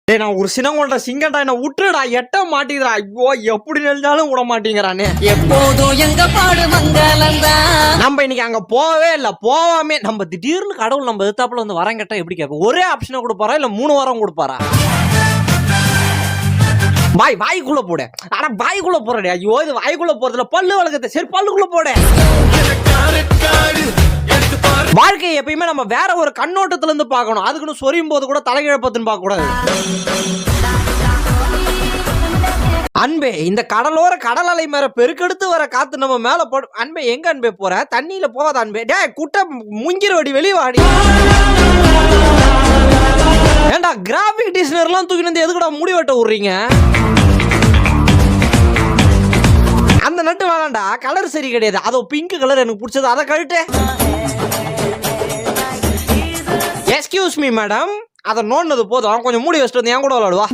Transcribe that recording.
டேய் நான் ஒரு சினங்கொண்ட சிங்கண்டா என்ன விட்டுடா எட்ட மாட்டேங்கிறா. ஐயோ எப்படி நெஞ்சாலும் விட மாட்டேங்கிறானே. எப்போதும் எங்க பாடு மங்களந்தா. நம்ம இன்னைக்கு அங்க போவே இல்ல. போவாமே நம்ம திடீர்னு கடவுள் நம்ம எதிர்த்தாப்புல வந்து வரம் கேட்டா எப்படி கேட்போம்? ஒரே ஆப்ஷனை கொடுப்பாரா இல்ல 3 வாரம் கொடுப்பாரா? வாய்க்குள்ள போட. ஆனா வாய்க்குள்ள போறடே. ஐயோ இது வாய்க்குள்ள போறதுல பல்லு வளர்க்கறது. சரி பல்லுக்குள்ள போட. வாழ்க்கையை எப்பயுமே நம்ம வேற ஒரு கண்ணோட்டத்துல இருந்து பார்க்கணும். அதுக்குன்னு சொரியும் போது கூட தலைகிழப்பத்துன்னு பார்க்க கூடாது. அன்பே இந்த கடலோர கடல் அலை மேல பெருக்கெடுத்து வர காத்து நம்ம மேல போடு. அன்பே எங்க அன்பே போற? தண்ணியில போகாத அன்பே. டே குட்டை முங்கிர வடி வெளிய வாடி. ஏண்டா கிராஃபிக் டிசைனர்லாம் தூக்கி வந்து எதுக்குடா முடி வெட்ட விடுறீங்க? அந்த நட்டு வேணாண்டா, கலர் சரி கிடையாது. அதோ பிங்க் கலர் எனக்கு பிடிச்சது, அதை கழட்டு. எக்ஸ்கியூஸ் மீ மேடம், அதை நோண்டது போதும். கொஞ்சம் மூடி வச்சுட்டு வந்து என் கூட விளையாடுவா.